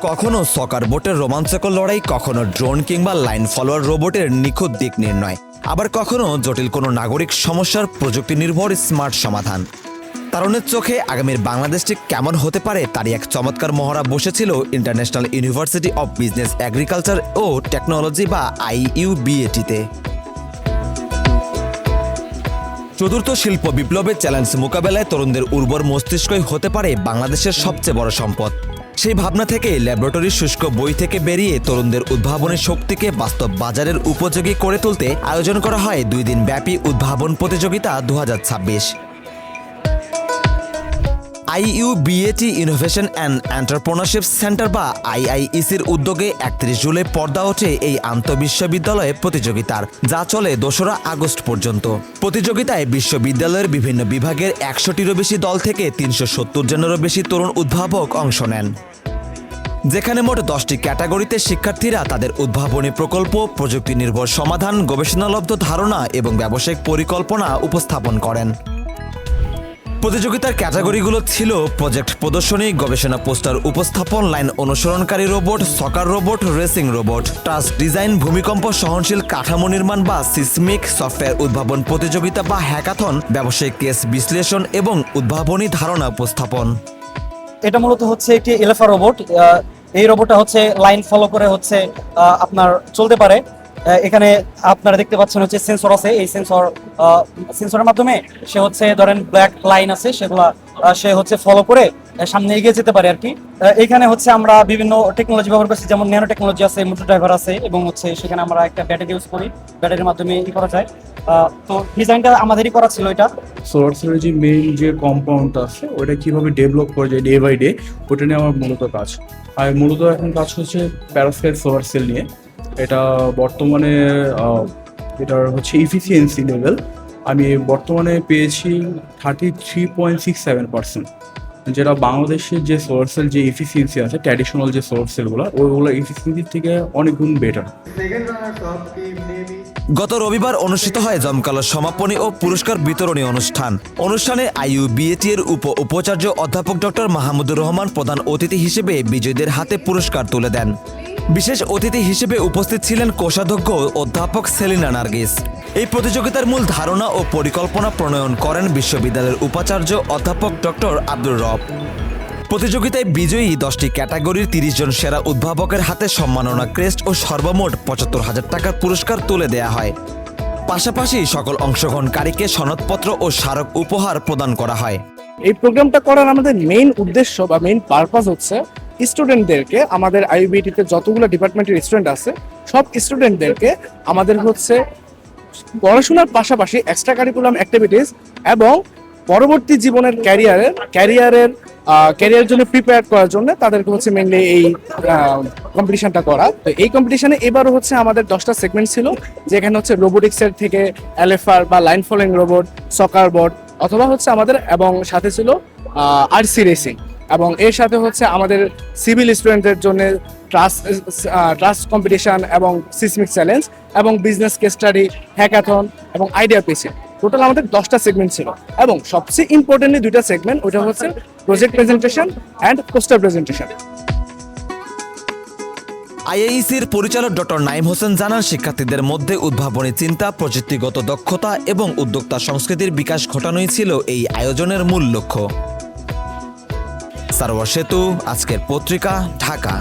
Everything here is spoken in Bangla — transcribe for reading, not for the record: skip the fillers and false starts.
কখনো সকার বোটের রোমাঞ্চকর লড়াই, কখনো ড্রোন কিংবা লাইন ফলোয়ার রোবটের নিখুঁত দিক নির্ণয়, আবার কখনো জটিল কোনো নাগরিক সমস্যার প্রযুক্তি নির্ভর স্মার্ট সমাধান। তরুণের চোখে আগামীর বাংলাদেশটি কেমন হতে পারে তারই এক চমৎকার মহড়া বসেছিল international university of business agriculture ও টেকনোলজি বা IUBAT-তে। চতুর্থ শিল্প বিপ্লবের চ্যালেঞ্জ মোকাবেলায় তরুণদের উর্বর মস্তিষ্কই হতে পারে বাংলাদেশের সবচেয়ে বড় সম্পদ। সেই ভাবনা থেকে ল্যাবরেটরির শুষ্ক বই থেকে বেরিয়ে তরুণদের উদ্ভাবনী শক্তিকে বাস্তব বাজারের উপযোগী করে তুলতে আয়োজন করা হয় 2 দিন ব্যাপী উদ্ভাবন প্রতিযোগিতা 2026। IUBAT innovation and entrepreneurship centre বা IIECর উদ্যোগে 31 জুলাই পর্দা ওঠে এই আন্তঃবিশ্ববিদ্যালয় প্রতিযোগিতার, যা চলে 2রা আগস্ট পর্যন্ত। প্রতিযোগিতায় বিশ্ববিদ্যালয়ের বিভিন্ন বিভাগের 100টিরও বেশি দল থেকে 370 জনেরও বেশি তরুণ উদ্ভাবক অংশ নেন, যেখানে মোট 10টি ক্যাটাগরিতে শিক্ষার্থীরা তাদের উদ্ভাবনী প্রকল্প, প্রযুক্তি নির্ভর সমাধান, গবেষণালব্ধ ধারণা এবং ব্যবসায়িক পরিকল্পনা উপস্থাপন করেন। প্রতিযোগিতার ক্যাটাগরিগুলো ছিল প্রজেক্ট প্রদর্শনী, গবেষণা পোস্টার উপস্থাপন, লাইন অনুসরণকারী robot, soccer robot, racing robot, task design, ভূমিকম্প সহনশীল কাঠামো নির্মাণ বা সিসমিক, সফটওয়্যার উদ্ভাবন প্রতিযোগিতা বা হ্যাকাথন, ব্যবসায়িক কেস বিশ্লেষণ এবং উদ্ভাবনী ধারণা উপস্থাপন। এটা মূলত হচ্ছে একটি এলএফআর রোবট। এই রোবটটা হচ্ছে লাইন ফলো করে হচ্ছে আপনার চলতে পারে। এখানে আপনারা দেখতে পাচ্ছেন হচ্ছে সেন্সর আছে। এই সেন্সরের মাধ্যমে সে হচ্ছে ধরেন ব্ল্যাক লাইন আছে, সেগুলা সে হচ্ছে ফলো করে সামনে এগিয়ে যেতে পারে আর কি। এখানে হচ্ছে আমরা বিভিন্ন টেকনোলজি ব্যবহার করছি, যেমন ন্যানো টেকনোলজি আছে, মোটর ড্রাইভার আছে এবং হচ্ছে সেখানে আমরা একটা ব্যাটারি ইউজ করি, ব্যাটারির মাধ্যমে করা যায়। তো ডিজাইনটা আমাদেরই করা ছিল। এটা সোর্সের যে মেইন যে কম্পাউন্ড আছে ওটা কিভাবে ডেভেলপ করা যায় ডে বাই ডে, ওটা নিয়ে আমার মূলত কাজ। আর মূলত এখন কাজ হচ্ছে প্যারাফেল সোলার সেল নিয়ে। এটা বর্তমানে এটার হচ্ছে ইফিসিয়েন্সি লেভেল আমি বর্তমানে পেয়েছি 33.67%, যেটা বাংলাদেশের যে সোলার সেল যে ইফিসিয়েন্সি আছে ট্র্যাডিশনাল যে সোলার সেলগুলো ওইগুলো ইফিসিয়েন্সির থেকে অনেক গুণ বেটার। গত রবিবার অনুষ্ঠিত হয় জমকালো সমাপনী ও পুরস্কার বিতরণী অনুষ্ঠানে IUBAT এর উপাচার্য অধ্যাপক ডক্টর মাহমুদুর রহমান প্রধান অতিথি হিসেবে বিজয়ীদের হাতে পুরস্কার তুলে দেন। বিশেষ অতিথি হিসেবে উপস্থিত ছিলেন কোষাধ্যক্ষ অধ্যাপক সেলিনা নার্গিস। এই প্রতিযোগিতার মূল ধারণা ও পরিকল্পনা প্রণয়ন করেন বিশ্ববিদ্যালয়ের উপাচার্য অধ্যাপক ডক্টর আব্দুর রব। প্রতিযোগিতায় বিজয়ী 10টি ক্যাটাগরির 30 জন সেরা উদ্ভাবকের হাতে সম্মাননা ক্রেস্ট ও সর্বমোট 75,000 টাকার পুরস্কার তুলে দেয়া হয়। পাশাপাশি সকল অংশগ্রহণকারীকে সনদপত্র ও স্মারক উপহার প্রদান করা হয়। এই প্রোগ্রামটা করার আমাদের মেইন উদ্দেশ্য বা মেইন পারপাস হচ্ছে স্টুডেন্টদেরকে, আমাদের IUBAT-তে যতগুলো ডিপার্টমেন্টের স্টুডেন্ট আছে সব স্টুডেন্টদেরকে আমাদের হচ্ছে পড়াশোনার পাশাপাশি এক্সট্রা কারিকুলাম অ্যাক্টিভিটিস এবং পরবর্তী জীবনের ক্যারিয়ারের জন্য প্রিপেয়ার করার জন্য তাদেরকে হচ্ছে মেইনলি এই কম্পিটিশনটা করা। তো এই কম্পিটিশনে এবারও হচ্ছে আমাদের 10টা সেগমেন্ট ছিল, যেখানে হচ্ছে রোবোটিক্সের থেকে LFR বা লাইন ফলোইং রোবট, সকার বট অথবা হচ্ছে আমাদের, এবং সাথে ছিল RC রেসিং, এবং এর সাথে হচ্ছে আমাদের সিভিল স্টুডেন্টদের জন্য ট্রাস্ট কম্পিটিশন এবং সিসমিক চ্যালেঞ্জ এবং বিজনেস কেস স্টাডি, হ্যাকাথন এবং আইডিয়া পিচিং। টোটাল আমাদের 10টা সেগমেন্ট ছিল এবং সবচেয়ে ইম্পর্টেন্টলি 2টা সেগমেন্ট, ওটা হচ্ছে project presentation and poster presentation. IIECর পরিচালক ডক্টর নাইম হোসেন জানান, শিক্ষার্থীদের মধ্যে উদ্ভাবনী চিন্তা, প্রযুক্তিগত দক্ষতা এবং উদ্যোক্তা সংস্কৃতির বিকাশ ঘটানোই ছিল এই আয়োজনের মূল লক্ষ্য। সারোয়ার সেতু, আজকের পত্রিকা, ঢাকা।